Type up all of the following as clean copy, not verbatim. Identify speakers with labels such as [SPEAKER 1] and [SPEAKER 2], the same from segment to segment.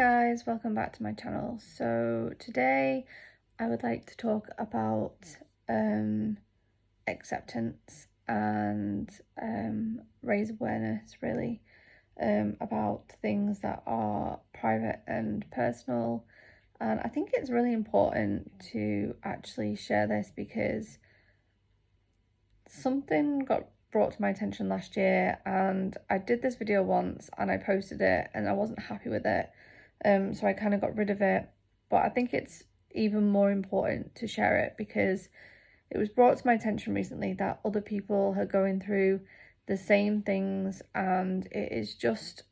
[SPEAKER 1] guys, welcome back to my channel. So today I would like to talk about acceptance and raise awareness really about things that are private and personal. And I think it's really important to actually share this because something got brought to my attention last year, and I did this video once and I posted it and I wasn't happy with it, so I kind of got rid of it. But I think it's even more important to share it because it was brought to my attention recently that other people are going through the same things, and it is just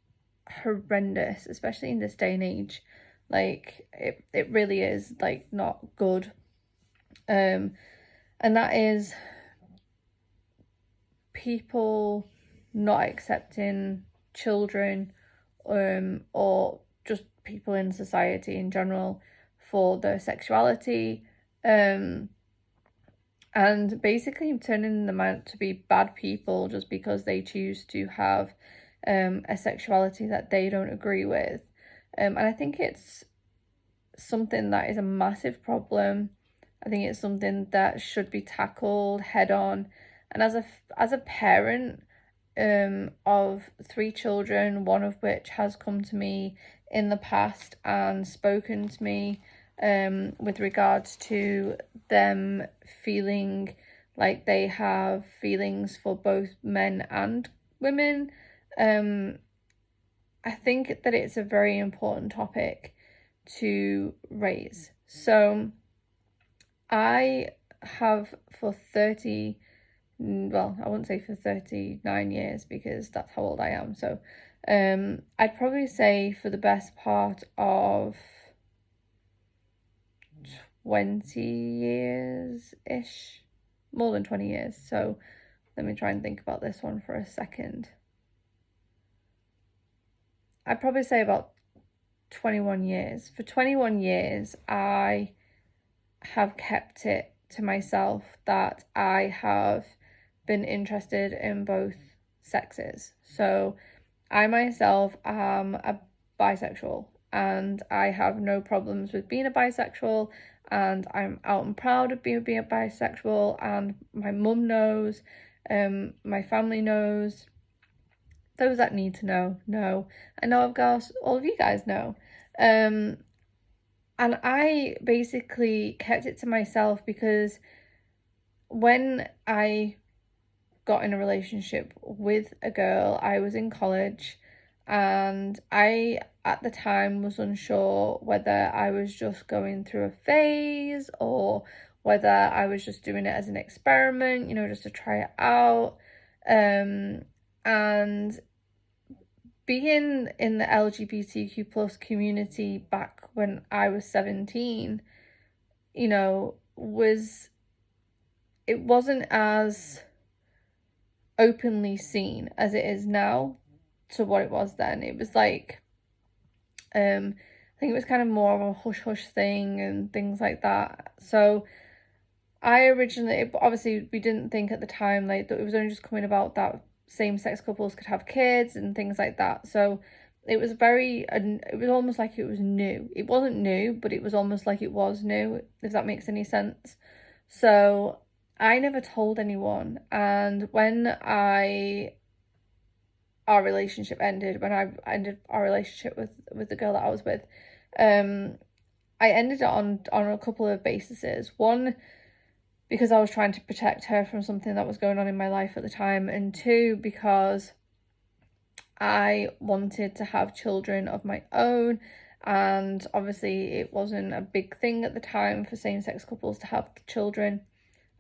[SPEAKER 1] horrendous, especially in this day and age. Like it really is like not good. And that is people not accepting children or just people in society in general for their sexuality, and basically turning them out to be bad people just because they choose to have a sexuality that they don't agree with. And I think it's something that is a massive problem. I think it's something that should be tackled head on. And as a parent of 3 children, one of which has come to me in the past and spoken to me with regards to them feeling like they have feelings for both men and women, I think that it's a very important topic to raise. So I have for 30, well, I wouldn't say for 39 years because that's how old I am. So I'd probably say for the best part of 20 years-ish, more than 20 years. So let me try and think about this one for a second. I'd probably say about 21 years. For 21 years, I have kept it to myself that I have been interested in both sexes. So I myself am a bisexual, and I have no problems with being a bisexual, and I'm out and proud of being a bisexual, and my mum knows, my family knows, those that need to know. I know, of course, all of you guys know. And I basically kept it to myself because when I got in a relationship with a girl, I was in college, and I at the time was unsure whether I was just going through a phase or whether I was just doing it as an experiment, just to try it out. And being in the LGBTQ plus community back when I was 17, it wasn't as openly seen as it is now to what it was then. It was like, I think it was kind of more of a hush-hush thing and things like that. So I originally, obviously we didn't think at the time like that it was only just coming about that same-sex couples could have kids and things like that. So it was it was almost like it was new. It wasn't new, but it was almost like it was new, if that makes any sense. So I never told anyone, and when our relationship ended, when I ended our relationship with the girl that I was with, I ended it on a couple of bases. One, because I was trying to protect her from something that was going on in my life at the time, and 2, because I wanted to have children of my own, and obviously it wasn't a big thing at the time for same-sex couples to have children,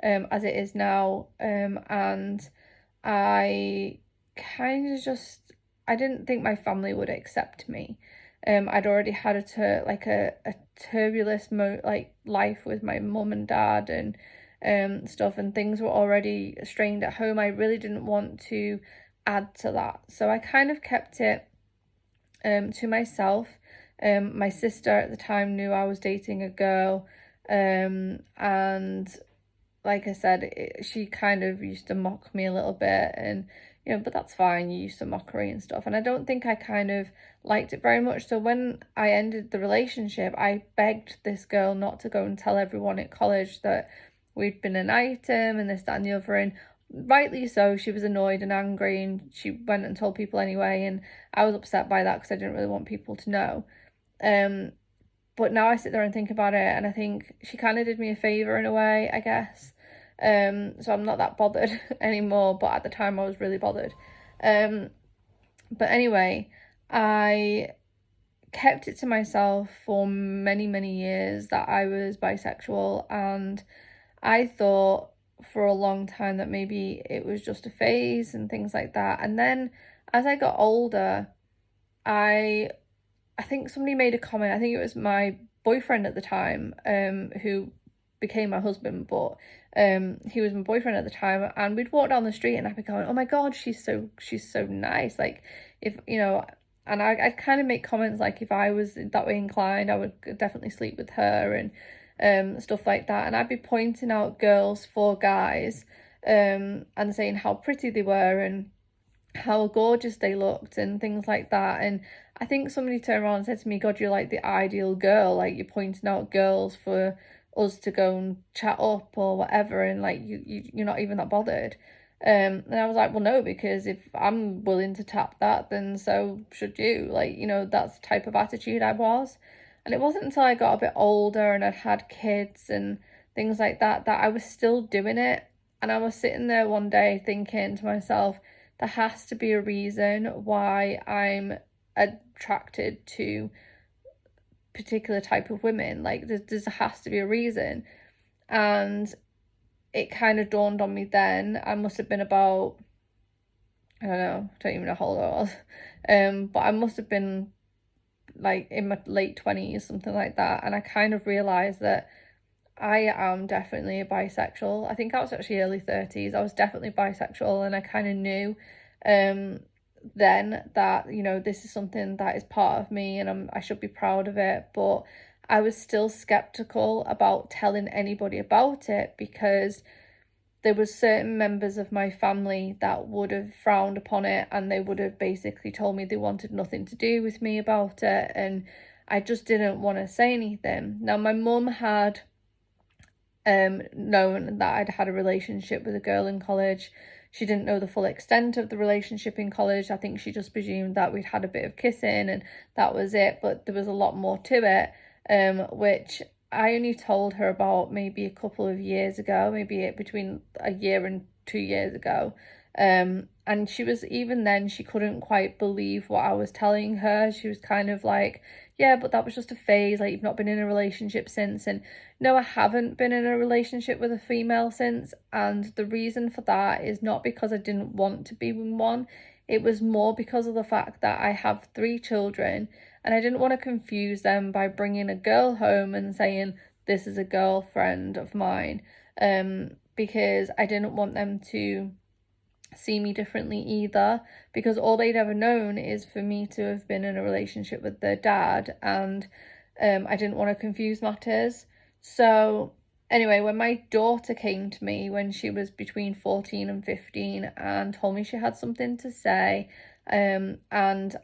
[SPEAKER 1] as it is now, and I kind of I didn't think my family would accept me. I'd already had a turbulent life with my mum and dad and stuff, and things were already strained at home. I really didn't want to add to that, so I kind of kept it to myself. My sister at the time knew I was dating a girl, and like I said, she kind of used to mock me a little bit, and but that's fine. You used to mockery and stuff, and I don't think I kind of liked it very much. So when I ended the relationship, I begged this girl not to go and tell everyone at college that we'd been an item and this, that, and the other. And rightly so, she was annoyed and angry, and she went and told people anyway. And I was upset by that because I didn't really want people to know. But now I sit there and think about it, and I think she kind of did me a favor in a way, I guess. So I'm not that bothered anymore, but at the time I was really bothered. But anyway, I kept it to myself for many, many years that I was bisexual, and I thought for a long time that maybe it was just a phase and things like that. And then as I got older, I think somebody made a comment. I think it was my boyfriend at the time, who became my husband, but he was my boyfriend at the time, and we'd walk down the street and I'd be going, oh my god, she's so nice. Like, if and I'd kind of make comments like, if I was that way inclined, I would definitely sleep with her, and stuff like that. And I'd be pointing out girls for guys, and saying how pretty they were and how gorgeous they looked and things like that. And I think somebody turned around and said to me, God, you're like the ideal girl, like you're pointing out girls for us to go and chat up or whatever, and like you're not even that bothered. And I was like, well, no, because if I'm willing to tap that, then so should you. Like, that's the type of attitude I was. And it wasn't until I got a bit older and I'd had kids and things like that I was still doing it. And I was sitting there one day thinking to myself, there has to be a reason why I'm attracted to particular type of women. Like, there has to be a reason. And it kind of dawned on me then. I must have been about, I don't know, I don't even know how old I was, but I must have been like in my late 20s, something like that. And I kind of realized that I am definitely a bisexual. I think I was actually early 30s. I was definitely bisexual, and I kind of knew then that, this is something that is part of me, and I should be proud of it. But I was still skeptical about telling anybody about it, because there was certain members of my family that would have frowned upon it, and they would have basically told me they wanted nothing to do with me about it, and I just didn't want to say anything. Now, my mum had known that I'd had a relationship with a girl in college. She didn't know the full extent of the relationship in college. I think she just presumed that we'd had a bit of kissing and that was it, but there was a lot more to it, which I only told her about maybe a couple of years ago, maybe between a year and 2 years ago. And she was, even then, she couldn't quite believe what I was telling her. She was kind of like, yeah, but that was just a phase, like, you've not been in a relationship since. And no, I haven't been in a relationship with a female since, and the reason for that is not because I didn't want to be in one. It was more because of the fact that I have 3 children, and I didn't want to confuse them by bringing a girl home and saying, this is a girlfriend of mine, because I didn't want them to see me differently either, because all they'd ever known is for me to have been in a relationship with their dad, and I didn't want to confuse matters. So anyway, when my daughter came to me when she was between 14 and 15 and told me she had something to say, and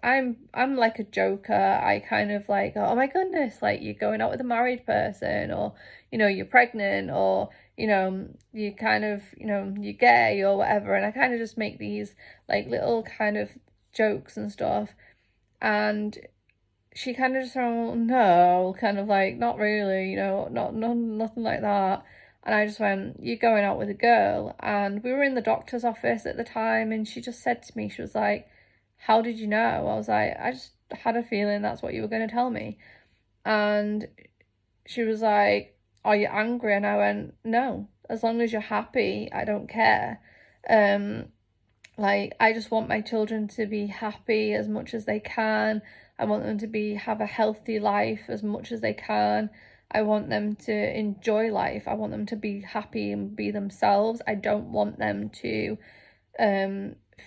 [SPEAKER 1] I'm like a joker. I kind of like, oh my goodness, like, you're going out with a married person, or you're pregnant, or you kind of, you're gay or whatever. And I kind of just make these like little kind of jokes and stuff. And she kind of just went, no, kind of like, not really, nothing like that. And I just went, you're going out with a girl. And we were in the doctor's office at the time, and she just said to me, she was like, how did you know? I was like, I just had a feeling that's what you were going to tell me. And she was like, are you angry? And I went, no, as long as you're happy, I don't care. Like, I just want my children to be happy as much as they can. I want them to have a healthy life as much as they can. I want them to enjoy life. I want them to be happy and be themselves. I don't want them to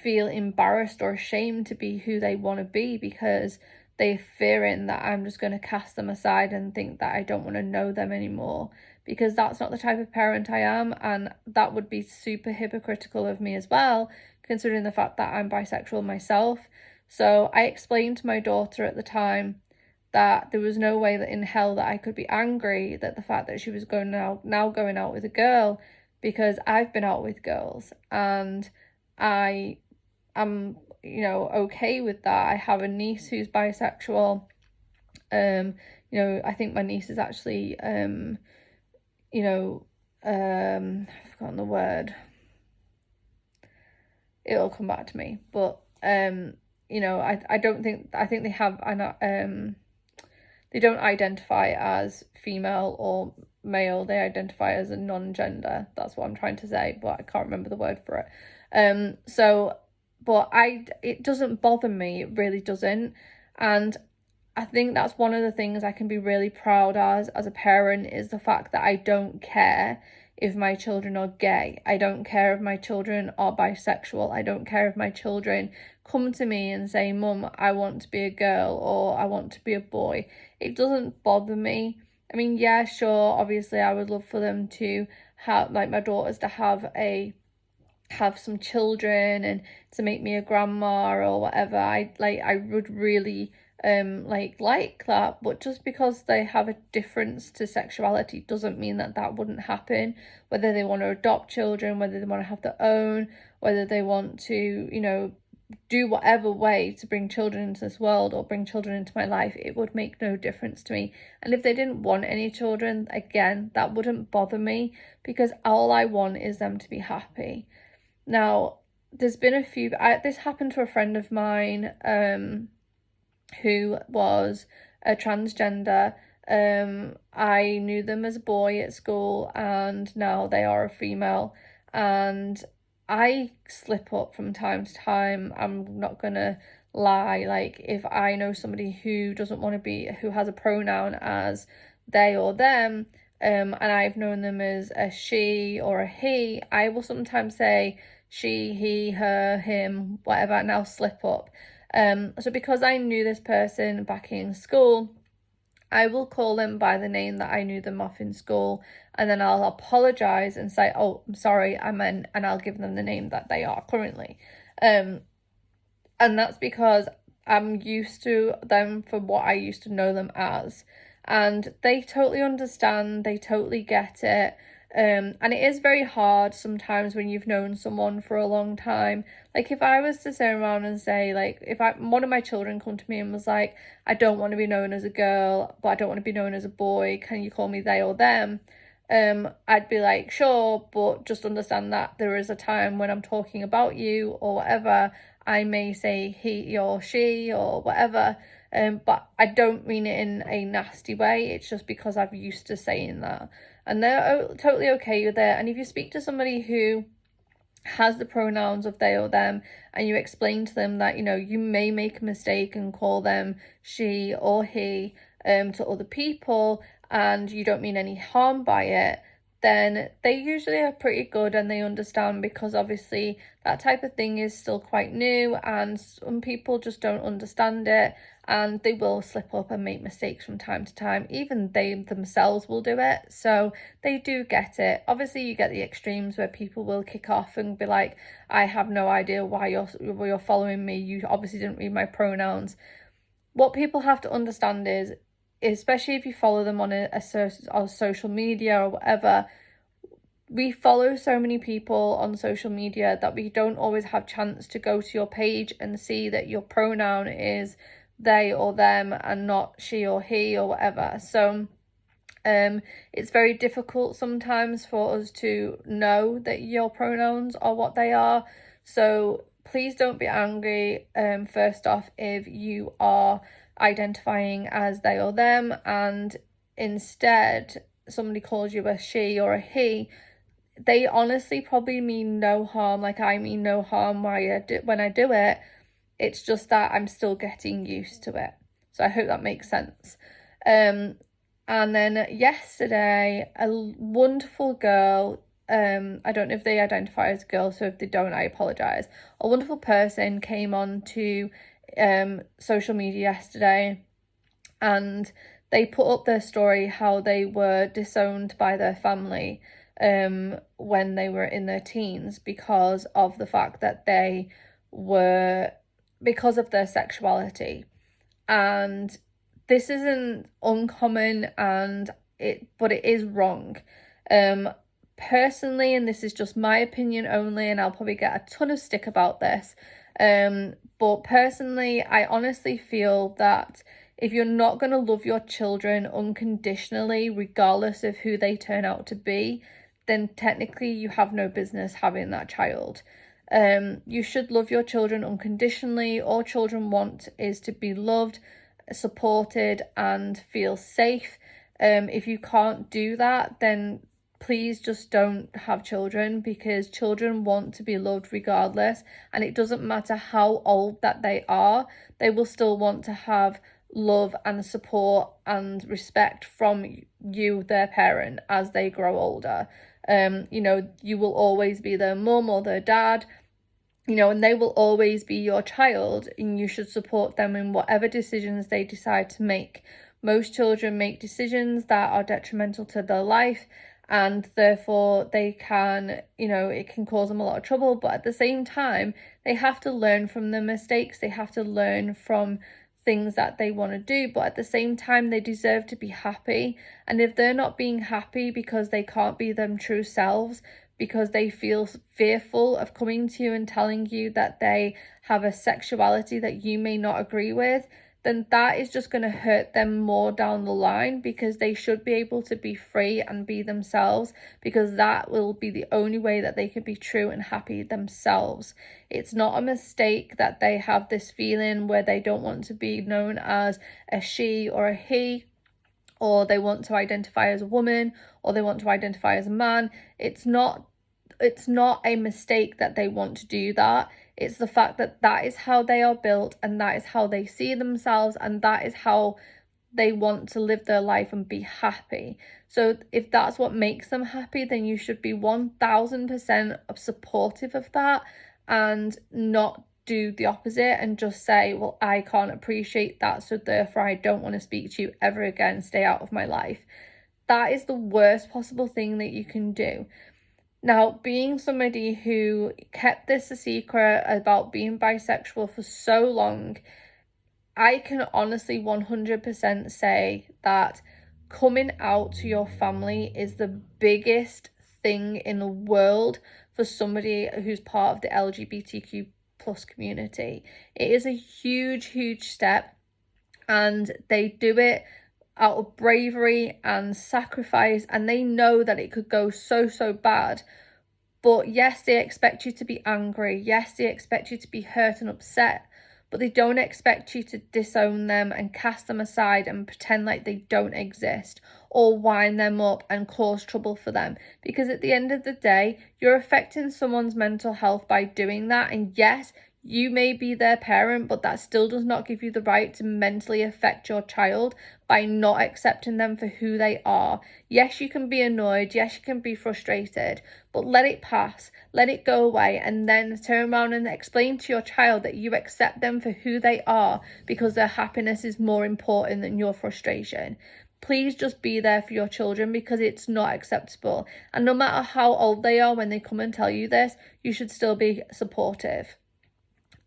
[SPEAKER 1] feel embarrassed or ashamed to be who they want to be, because they're fearing that I'm just going to cast them aside and think that I don't want to know them anymore, because that's not the type of parent I am, and that would be super hypocritical of me as well, considering the fact that I'm bisexual myself. So I explained to my daughter at the time that there was no way that in hell that I could be angry that the fact that she was going out with a girl, because I've been out with girls and I am, okay with that. I have a niece who's bisexual. I think my niece is actually I've forgotten the word. It'll come back to me. But I think they have they don't identify as female or male. They identify as a non-gender. That's what I'm trying to say, but I can't remember the word for it. It doesn't bother me. It really doesn't. And I think that's one of the things I can be really proud as a parent, is the fact that I don't care if my children are gay. I don't care if my children are bisexual. I don't care if my children come to me and say, Mum, I want to be a girl or I want to be a boy. It doesn't bother me. I mean, yeah, sure, obviously I would love for them to have, like, my daughters to have some children and to make me a grandma or whatever. I would really like that, but just because they have a difference to sexuality doesn't mean that that wouldn't happen. Whether they want to adopt children, whether they want to have their own, whether they want to do whatever way to bring children into this world or bring children into my life, it would make no difference to me. And if they didn't want any children, again, that wouldn't bother me, because all I want is them to be happy. Now, there's been a few, this happened to a friend of mine who was a transgender. I knew them as a boy at school and now they are a female, and I slip up from time to time. I'm not gonna lie. Like, if I know somebody who doesn't want to who has a pronoun as they or them, and I've known them as a she or a he, I will sometimes say she, he, her, him, whatever, and I'll slip up. So because I knew this person back in school, I will call them by the name that I knew them off in school, and then I'll apologise and say, oh, I'm sorry, I meant, and I'll give them the name that they are currently. And that's because I'm used to them for what I used to know them as. And they totally understand, they totally get it. And it is very hard sometimes when you've known someone for a long time. Like, if I was to turn around and say, like, if one of my children come to me and was like, I don't want to be known as a girl, but I don't want to be known as a boy, can you call me they or them? I'd be like, sure, but just understand that there is a time when I'm talking about you or whatever, I may say he or she or whatever, but I don't mean it in a nasty way. It's just because I've used to saying that. And they're totally okay with it. And if you speak to somebody who has the pronouns of they or them, and you explain to them that, you may make a mistake and call them she or he to other people, and you don't mean any harm by it, then they usually are pretty good and they understand, because obviously that type of thing is still quite new and some people just don't understand it, and they will slip up and make mistakes from time to time. Even they themselves will do it, so they do get it. Obviously you get the extremes where people will kick off and be like, I have no idea why you're following me, you obviously didn't read my pronouns. What people have to understand is, especially if you follow them on a social media or whatever, we follow so many people on social media that we don't always have chance to go to your page and see that your pronoun is they or them and not she or he or whatever. So it's very difficult sometimes for us to know that your pronouns are what they are. So please don't be angry, first off, if you are identifying as they or them and instead somebody calls you a she or a he. They honestly probably mean no harm. Like, I mean no harm when I do it. It's just that I'm still getting used to it. So I hope that makes sense. And then yesterday, a wonderful girl, I don't know if they identify as girls, so if they don't, I apologise. A wonderful person came on to social media yesterday, and they put up their story how they were disowned by their family when they were in their teens because of the fact that because of their sexuality. And this isn't uncommon, but it is wrong. Personally, and this is just my opinion only, and I'll probably get a ton of stick about this, but personally, I honestly feel that if you're not going to love your children unconditionally, regardless of who they turn out to be, then technically you have no business having that child. You should love your children unconditionally. All children want is to be loved, supported, and feel safe. If you can't do that, then please just don't have children, because children want to be loved regardless, and it doesn't matter how old that they are, they will still want to have love and support and respect from you, their parent, as they grow older. You will always be their mum or their dad, and they will always be your child, and you should support them in whatever decisions they decide to make. Most children make decisions that are detrimental to their life, and therefore it can cause them a lot of trouble. But at the same time, they have to learn from their mistakes. They have to learn from things that they want to do, but at the same time, they deserve to be happy. And if they're not being happy because they can't be them true selves, because they feel fearful of coming to you and telling you that they have a sexuality that you may not agree with, then that is just going to hurt them more down the line, because they should be able to be free and be themselves, because that will be the only way that they can be true and happy themselves. It's not a mistake that they have this feeling where they don't want to be known as a she or a he, or they want to identify as a woman, or they want to identify as a man. It's not a mistake that they want to do that. It's the fact that that is how they are built, and that is how they see themselves, and that is how they want to live their life and be happy. So if that's what makes them happy, then you should be 1000% supportive of that, and not do the opposite and just say, well, I can't appreciate that, so therefore I don't want to speak to you ever again, stay out of my life. That is the worst possible thing that you can do. Now, being somebody who kept this a secret about being bisexual for so long, I can honestly 100% say that coming out to your family is the biggest thing in the world for somebody who's part of the LGBTQ plus community. It is a huge, huge step, and they do it out of bravery and sacrifice, and they know that it could go so, so bad. But yes, they expect you to be angry. Yes, they expect you to be hurt and upset, but they don't expect you to disown them and cast them aside and pretend like they don't exist, or wind them up and cause trouble for them. Because at the end of the day, you're affecting someone's mental health by doing that. And yes, you may be their parent, but that still does not give you the right to mentally affect your child by not accepting them for who they are. Yes, you can be annoyed. Yes, you can be frustrated, but let it pass, let it go away, and then turn around and explain to your child that you accept them for who they are, because their happiness is more important than your frustration. Please just be there for your children, because it's not acceptable. And no matter how old they are, when they come and tell you this, you should still be supportive.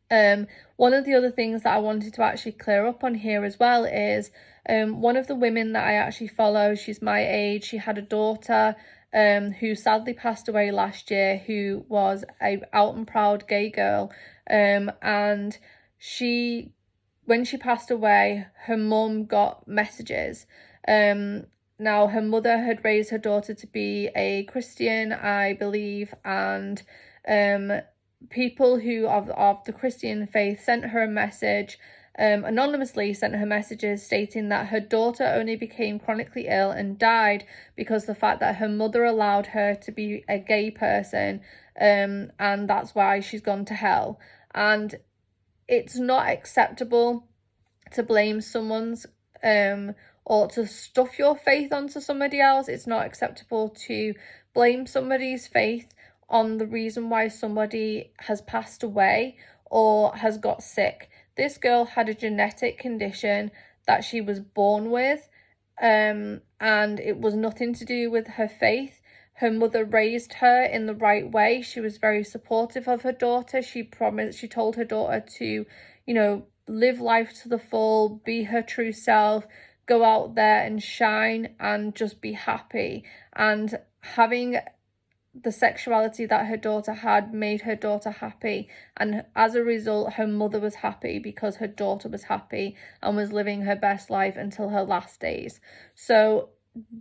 [SPEAKER 1] One of the other things that I wanted to actually clear up on here as well is one of the women that I actually follow, she's my age, she had a daughter who sadly passed away last year, who was a out and proud gay girl, and when she passed away, her mum got messages. Now, her mother had raised her daughter to be a Christian, I believe, and people who of the Christian faith sent her a message, anonymously sent her messages stating that her daughter only became chronically ill and died because the fact that her mother allowed her to be a gay person, and that's why she's gone to hell. And it's not acceptable to blame someone's or to stuff your faith onto somebody else. It's not acceptable to blame somebody's faith on the reason why somebody has passed away or has got sick. This girl had a genetic condition that she was born with, and it was nothing to do with her faith. Her mother raised her in the right way. She was very supportive of her daughter. She told her daughter to, live life to the full, be her true self, go out there and shine and just be happy. And having the sexuality that her daughter had made her daughter happy, and as a result her mother was happy because her daughter was happy and was living her best life until her last days. So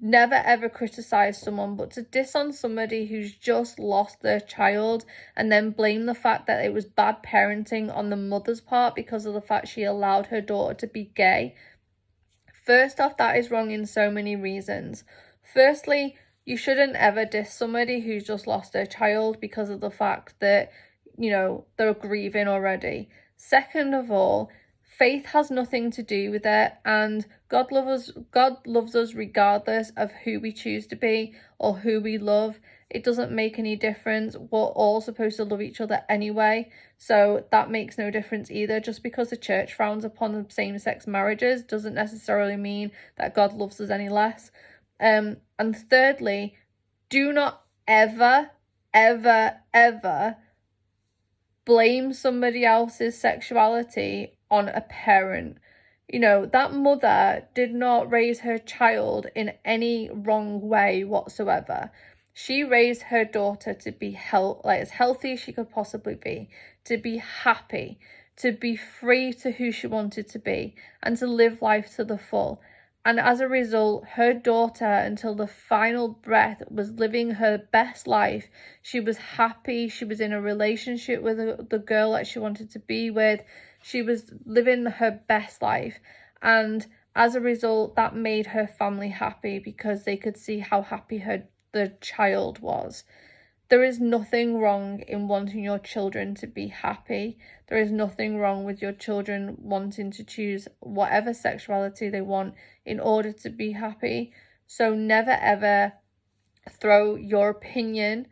[SPEAKER 1] never ever criticize someone, but to diss on somebody who's just lost their child and then blame the fact that it was bad parenting on the mother's part because of the fact she allowed her daughter to be gay. First off, that is wrong in so many reasons. Firstly, you shouldn't ever diss somebody who's just lost their child because of the fact that, they're grieving already. Second of all, faith has nothing to do with it, and God loves us regardless of who we choose to be or who we love. It doesn't make any difference. We're all supposed to love each other anyway, so that makes no difference either. Just because the church frowns upon same-sex marriages doesn't necessarily mean that God loves us any less. And thirdly, do not ever, ever, ever blame somebody else's sexuality on a parent. That mother did not raise her child in any wrong way whatsoever. She raised her daughter to be as healthy as she could possibly be, to be happy, to be free to who she wanted to be, and to live life to the full. And as a result, her daughter, until the final breath, was living her best life. She was happy. She was in a relationship with the girl that she wanted to be with. She was living her best life. And as a result, that made her family happy because they could see how happy the child was. There is nothing wrong in wanting your children to be happy. There is nothing wrong with your children wanting to choose whatever sexuality they want in order to be happy. So never ever throw your opinion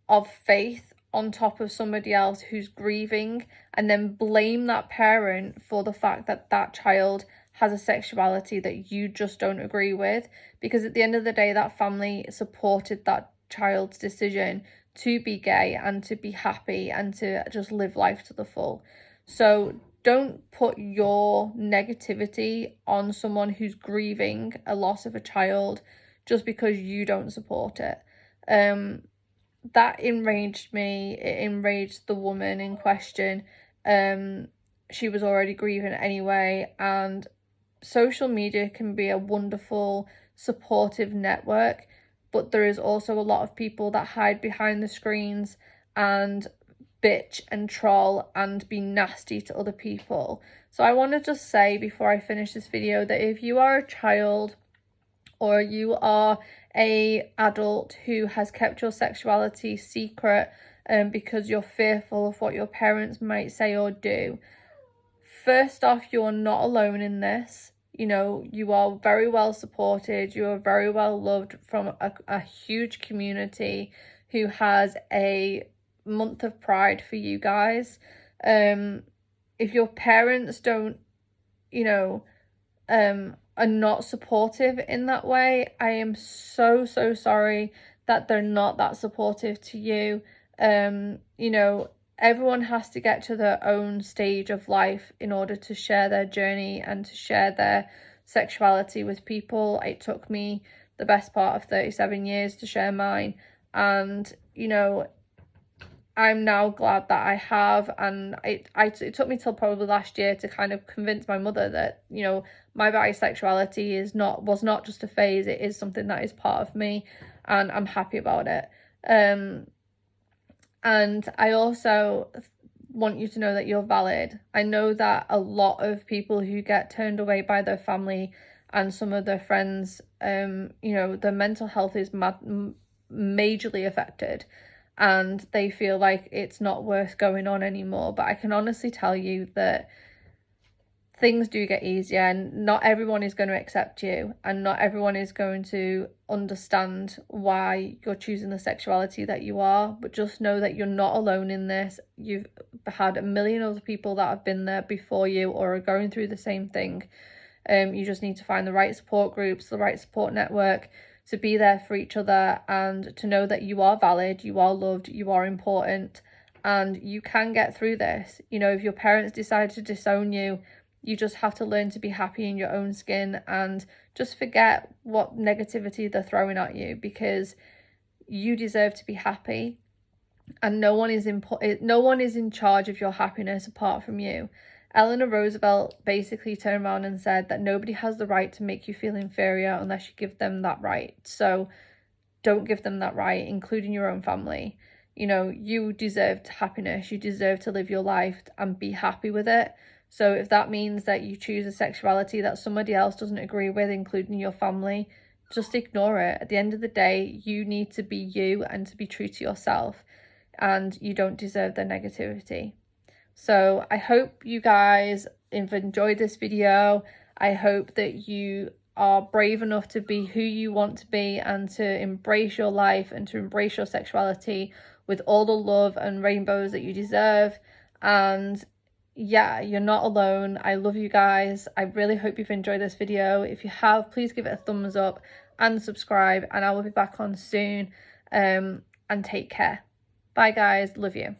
[SPEAKER 1] of faith on top of somebody else who's grieving and then blame that parent for the fact that that child has a sexuality that you just don't agree with, because at the end of the day that family supported that child's decision to be gay and to be happy and to just live life to the full. So don't put your negativity on someone who's grieving a loss of a child just because you don't support it. That enraged me. It enraged the woman in question. She was already grieving anyway, and social media can be a wonderful supportive network, but there is also a lot of people that hide behind the screens and bitch and troll and be nasty to other people. So I want to just say before I finish this video that if you are a child or you are a adult who has kept your sexuality secret because you're fearful of what your parents might say or do, first off, you are not alone in this. You are very well supported. You are very well loved from a huge community who has a month of pride for you guys. If your parents don't, are not supportive in that way, I am so sorry that they're not that supportive to you. Everyone has to get to their own stage of life in order to share their journey and to share their sexuality with people. It took me the best part of 37 years to share mine, and I'm now glad that I have, and it took me till probably last year to kind of convince my mother that my bisexuality was not just a phase. It is something that is part of me, and I'm happy about it. And I also want you to know that you're valid. I know that a lot of people who get turned away by their family and some of their friends, their mental health is majorly affected, and they feel like it's not worth going on anymore. But I can honestly tell you that things do get easier, and not everyone is going to accept you, and not everyone is going to understand why you're choosing the sexuality that you are. But just know that you're not alone in this. You've had a million other people that have been there before you or are going through the same thing. You just need to find the right support groups, the right support network, to be there for each other, and to know that you are valid, you are loved, you are important, and you can get through this. You know, if your parents decide to disown you, you just have to learn to be happy in your own skin and just forget what negativity they're throwing at you, because you deserve to be happy, and no one is in charge of your happiness apart from you. Eleanor Roosevelt basically turned around and said that nobody has the right to make you feel inferior unless you give them that right. So don't give them that right, including your own family. You know, you deserve happiness. You deserve to live your life and be happy with it. So if that means that you choose a sexuality that somebody else doesn't agree with, including your family, just ignore it. At the end of the day, you need to be you and to be true to yourself, and you don't deserve their negativity. So I hope you guys have enjoyed this video. I hope that you are brave enough to be who you want to be and to embrace your life and to embrace your sexuality with all the love and rainbows that you deserve. And yeah, you're not alone. I love you guys. I really hope you've enjoyed this video. If you have, please give it a thumbs up and subscribe, and I will be back on soon. And take care. Bye guys, love you.